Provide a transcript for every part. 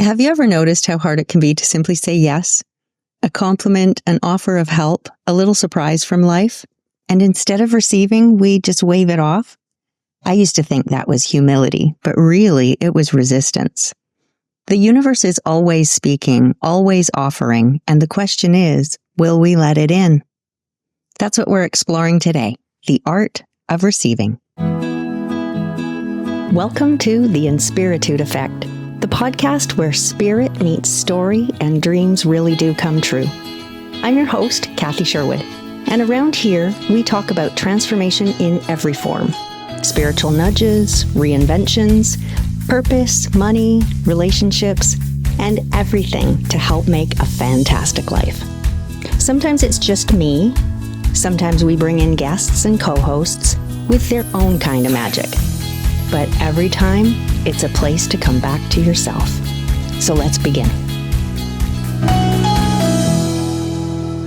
Have you ever noticed how hard it can be to simply say yes? A compliment, an offer of help, a little surprise from life, and instead of receiving, we just wave it off? I used to think that was humility, but really it was resistance. The universe is always speaking, always offering, and the question is, will we let it in? That's what we're exploring today, the art of receiving. Welcome to the Inspiritude Effect, the podcast where spirit meets story and dreams really do come true. I'm your host, Kathy Sherwood, and around here we talk about transformation in every form. Spiritual nudges, reinventions, purpose, money, relationships, and everything to help make a fantastic life. Sometimes it's just me. Sometimes we bring in guests and co-hosts with their own kind of magic. But every time, it's a place to come back to yourself. So let's begin.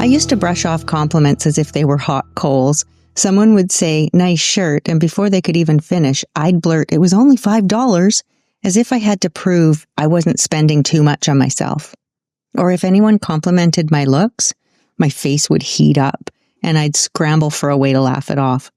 I used to brush off compliments as if they were hot coals. Someone would say, "Nice shirt," and before they could even finish, I'd blurt, "It was only $5, as if I had to prove I wasn't spending too much on myself. Or if anyone complimented my looks, my face would heat up, and I'd scramble for a way to laugh it off.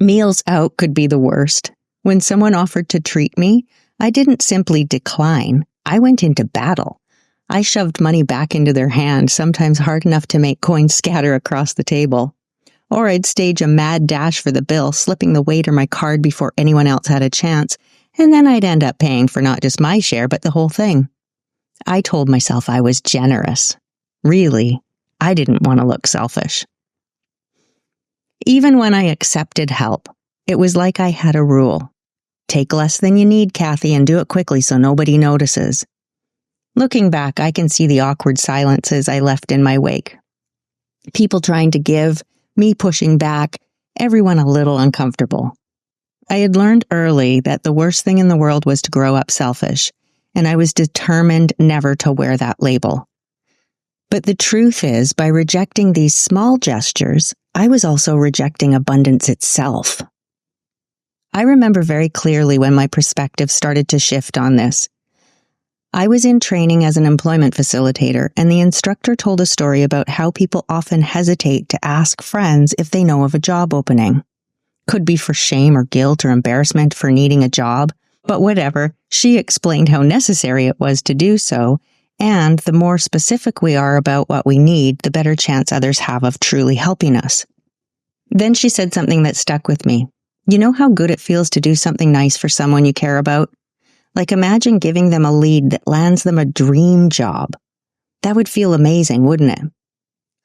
Meals out could be the worst. When someone offered to treat me, I didn't simply decline. I went into battle. I shoved money back into their hand, sometimes hard enough to make coins scatter across the table. Or I'd stage a mad dash for the bill, slipping the waiter my card before anyone else had a chance, and then I'd end up paying for not just my share, but the whole thing. I told myself I was generous. Really, I didn't want to look selfish. Even when I accepted help, it was like I had a rule. Take less than you need, Kathy, and do it quickly so nobody notices. Looking back, I can see the awkward silences I left in my wake. People trying to give, me pushing back, everyone a little uncomfortable. I had learned early that the worst thing in the world was to grow up selfish, and I was determined never to wear that label. But the truth is, by rejecting these small gestures, I was also rejecting abundance itself. I remember very clearly when my perspective started to shift on this. I was in training as an employment facilitator, and the instructor told a story about how people often hesitate to ask friends if they know of a job opening. Could be for shame or guilt or embarrassment for needing a job, but whatever, she explained how necessary it was to do so, and the more specific we are about what we need, the better chance others have of truly helping us. Then she said something that stuck with me. You know how good it feels to do something nice for someone you care about? Like imagine giving them a lead that lands them a dream job. That would feel amazing, wouldn't it?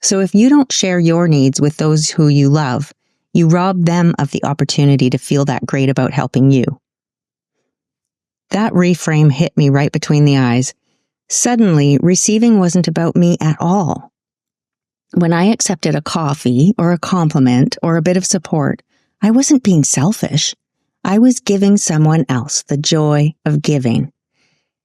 So if you don't share your needs with those who you love, you rob them of the opportunity to feel that great about helping you. That reframe hit me right between the eyes. Suddenly, receiving wasn't about me at all. When I accepted a coffee or a compliment or a bit of support, I wasn't being selfish. I was giving someone else the joy of giving.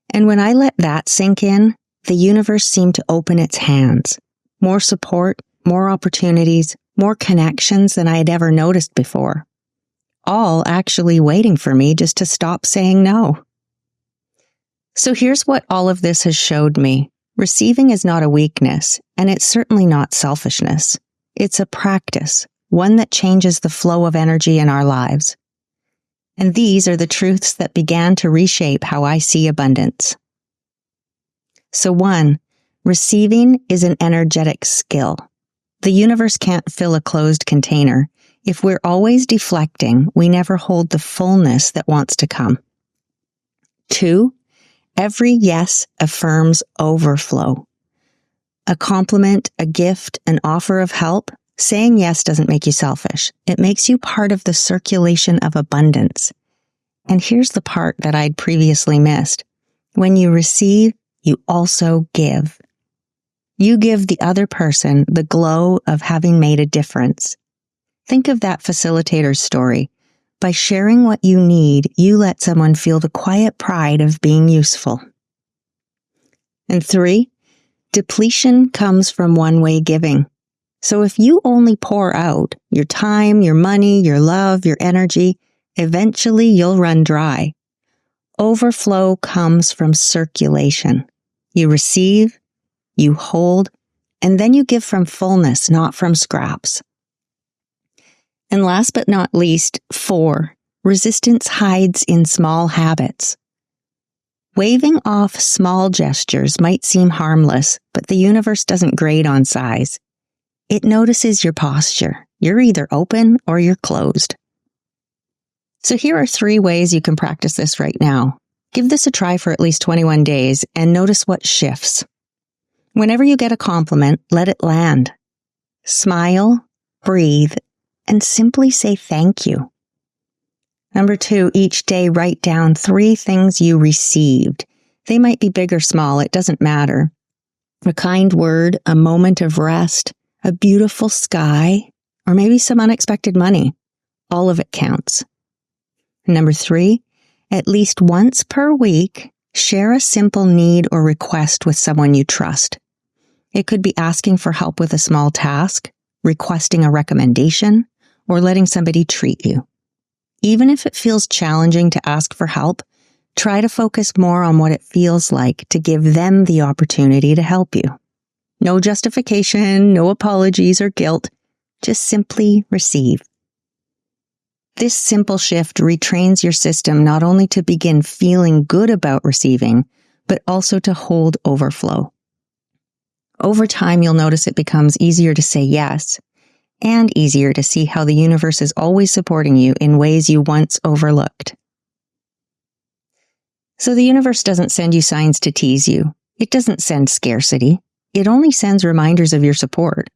And when I let that sink in, the universe seemed to open its hands. More support, more opportunities, more connections than I had ever noticed before. All actually waiting for me just to stop saying no. So here's what all of this has showed me. Receiving is not a weakness, and it's certainly not selfishness. It's a practice, one that changes the flow of energy in our lives. And these are the truths that began to reshape how I see abundance. So 1, receiving is an energetic skill. The universe can't fill a closed container. If we're always deflecting, we never hold the fullness that wants to come. 2, every yes affirms overflow. A compliment, a gift, an offer of help, saying yes doesn't make you selfish. It makes you part of the circulation of abundance. And here's the part that I'd previously missed. When you receive, you also give. You give the other person the glow of having made a difference. Think of that facilitator's story. By sharing what you need, you let someone feel the quiet pride of being useful. And 3, depletion comes from one-way giving. So if you only pour out your time, your money, your love, your energy, eventually you'll run dry. Overflow comes from circulation. You receive, you hold, and then you give from fullness, not from scraps. And last but not least, 4, resistance hides in small habits. Waving off small gestures might seem harmless, but the universe doesn't grade on size. It notices your posture. You're either open or you're closed. So here are 3 ways you can practice this right now. Give this a try for at least 21 days and notice what shifts. Whenever you get a compliment, let it land. Smile, breathe, and simply say thank you. Number 2, each day write down 3 things you received. They might be big or small, it doesn't matter. A kind word, a moment of rest, a beautiful sky, or maybe some unexpected money. All of it counts. Number 3, at least once per week, share a simple need or request with someone you trust. It could be asking for help with a small task, requesting a recommendation, or letting somebody treat you. Even if it feels challenging to ask for help, try to focus more on what it feels like to give them the opportunity to help you. No justification, no apologies or guilt, just simply receive. This simple shift retrains your system not only to begin feeling good about receiving, but also to hold overflow. Over time, you'll notice it becomes easier to say yes, and easier to see how the universe is always supporting you in ways you once overlooked. So the universe doesn't send you signs to tease you. It doesn't send scarcity. It only sends reminders of your support.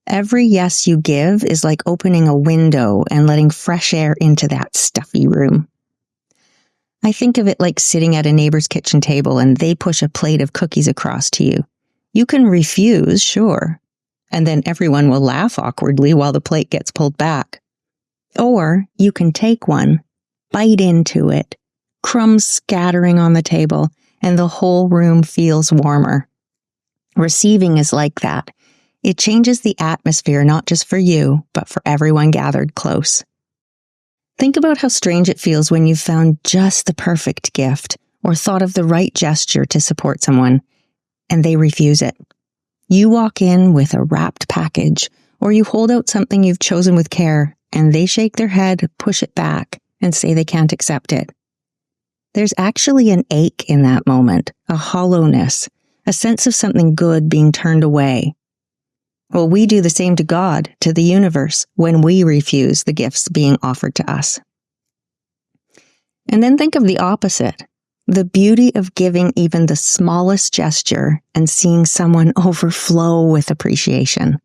Every yes you give is like opening a window and letting fresh air into that stuffy room. I think of it like sitting at a neighbor's kitchen table and they push a plate of cookies across to you. You can refuse, sure, and then everyone will laugh awkwardly while the plate gets pulled back. Or you can take one, bite into it, crumbs scattering on the table, and the whole room feels warmer. Receiving is like that. It changes the atmosphere not just for you, but for everyone gathered close. Think about how strange it feels when you've found just the perfect gift or thought of the right gesture to support someone, and they refuse it. You walk in with a wrapped package, or you hold out something you've chosen with care, and they shake their head, push it back, and say they can't accept it. There's actually an ache in that moment, a hollowness, a sense of something good being turned away. Well, we do the same to God, to the universe, when we refuse the gifts being offered to us. And then think of the opposite. The beauty of giving even the smallest gesture and seeing someone overflow with appreciation.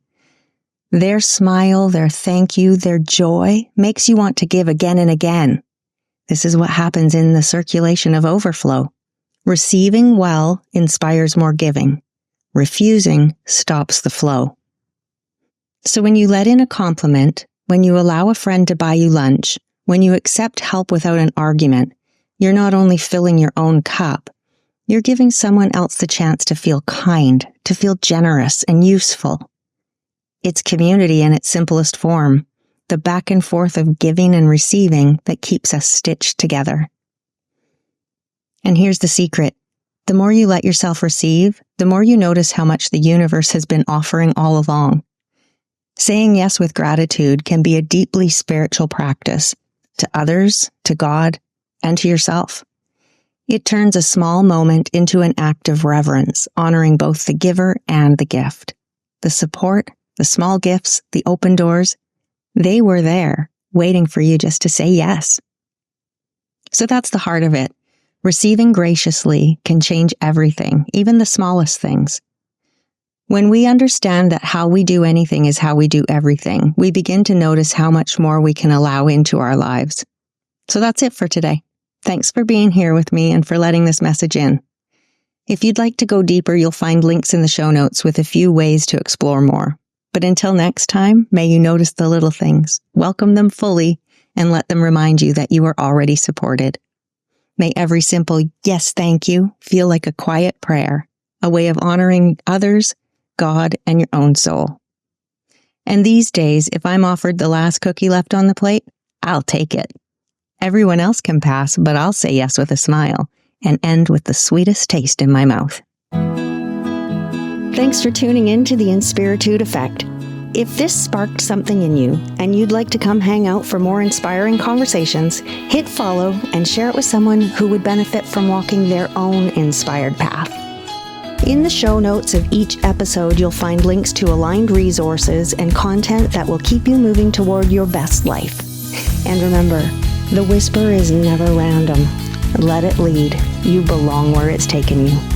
Their smile, their thank you, their joy makes you want to give again and again. This is what happens in the circulation of overflow. Receiving well inspires more giving. Refusing stops the flow. So when you let in a compliment, when you allow a friend to buy you lunch, when you accept help without an argument, you're not only filling your own cup, you're giving someone else the chance to feel kind, to feel generous and useful. It's community in its simplest form, the back and forth of giving and receiving that keeps us stitched together. And here's the secret. The more you let yourself receive, the more you notice how much the universe has been offering all along. Saying yes with gratitude can be a deeply spiritual practice to others, to God, and to yourself. It turns a small moment into an act of reverence, honoring both the giver and the gift. The support, the small gifts, the open doors, they were there, waiting for you just to say yes. So that's the heart of it. Receiving graciously can change everything, even the smallest things. When we understand that how we do anything is how we do everything, we begin to notice how much more we can allow into our lives. So that's it for today. Thanks for being here with me and for letting this message in. If you'd like to go deeper, you'll find links in the show notes with a few ways to explore more. But until next time, may you notice the little things, welcome them fully, and let them remind you that you are already supported. May every simple yes, thank you feel like a quiet prayer, a way of honoring others, God, and your own soul. And these days, if I'm offered the last cookie left on the plate, I'll take it. Everyone else can pass, but I'll say yes with a smile and end with the sweetest taste in my mouth. Thanks for tuning in to the Inspiritude Effect. If this sparked something in you and you'd like to come hang out for more inspiring conversations, hit follow and share it with someone who would benefit from walking their own inspired path. In the show notes of each episode, you'll find links to aligned resources and content that will keep you moving toward your best life. And remember, the whisper is never random. Let it lead. You belong where it's taken you.